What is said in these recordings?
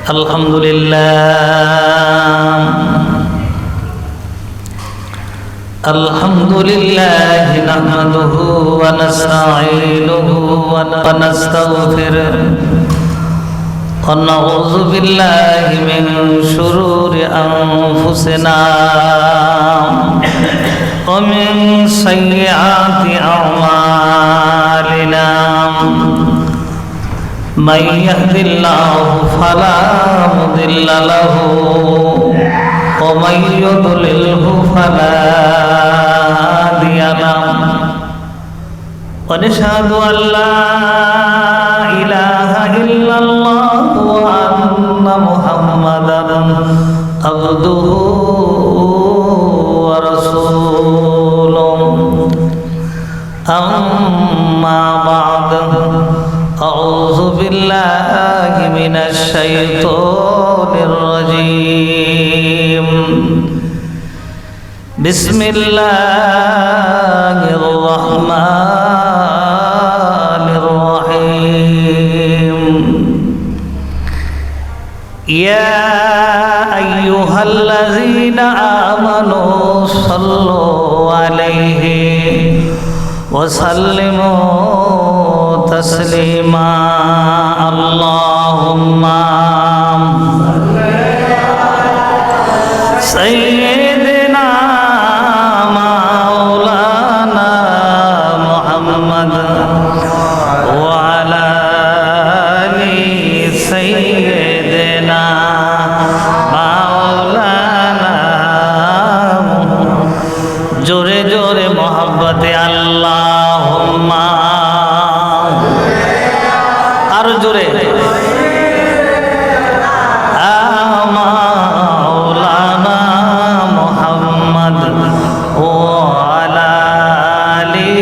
Alhamdulillah nahmaduhu wa nasta'inuhu wa nastaghfiruh wa na'udzu billahi min shururi anfusina wa min sayyiati a'malina man yahdihillahu fala mudilla lahu wa man yudlilhu fala hadiya lahu wa nashhadu an la ilaha illallah wa anna muhammadan abduhu wa rasuluh amma ba'du a'udzu billahi minasy syaithanir rajim bismillahirrahmanirrahim ya ayyuhallazina amanu sallu alaihi wa sallimu taslima Allahumma sayyidina maulana Muhammad wa ala ali sayyidina maulana jore jore mohabbate Allahumma আর জোরে মাওলানা মুহাম্মদ ওয়া আলা আলি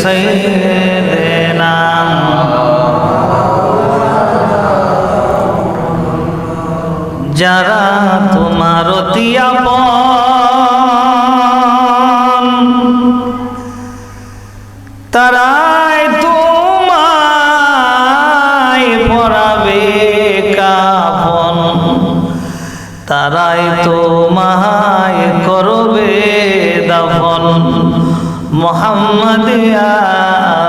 সাইয়্যিদিনা যারা তোমার অতি আপন তারাই তারাই তোমায় করবে দাফন মুহাম্মদ ইয়া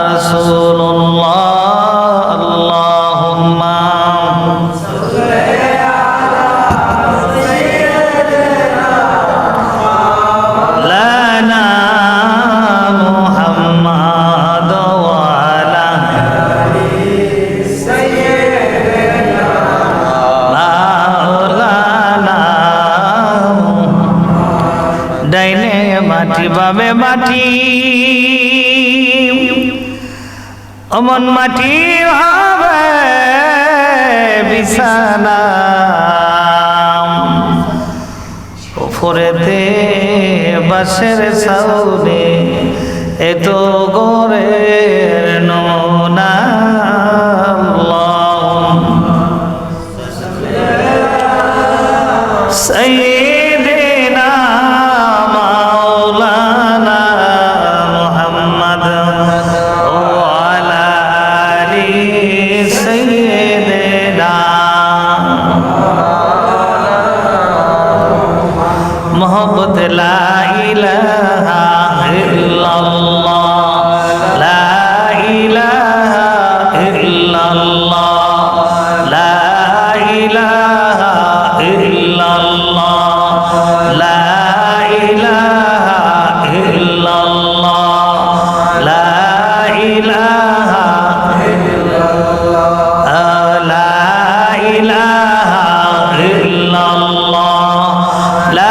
রাসূলুল্লাহ আল্লাহুম্মা সাল্লি আলা সাইয়্যিদিনা লানা মুহাম্মাদ ওয়া আলা আলি সাইয়্যিদিনা ডাইনে মাটি বাবে মাটি অমন মাটি হবে বিছানা উপরেতে বাঁশের ছাউনি এত গোরের নমুনা मोहब्बत ला इलाहा इल्लल्लाह ला इलाहा इल्लल्लाह ला इलाहा इल्लल्लाह ला इलाहा इल्लल्लाह ला इलाहा इल्लल्लाह ला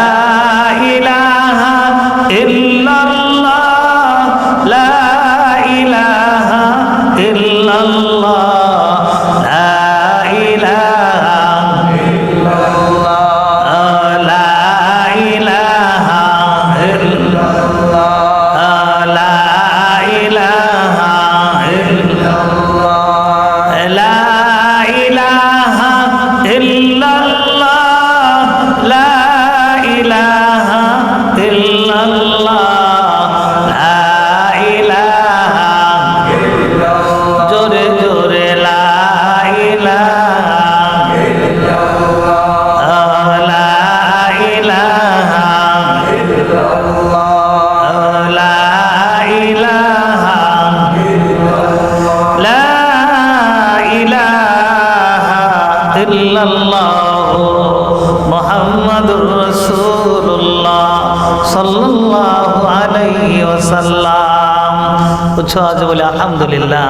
इलाहा इल्लल्लाह ला ইল্লাল্লাহু মুহাম্মাদুর রাসূলুল্লাহ সাল্লাল্লাহু আলাইহি ওয়াসাল্লাম। উচ্চ আওয়াজে বলে আলহামদুলিল্লাহ।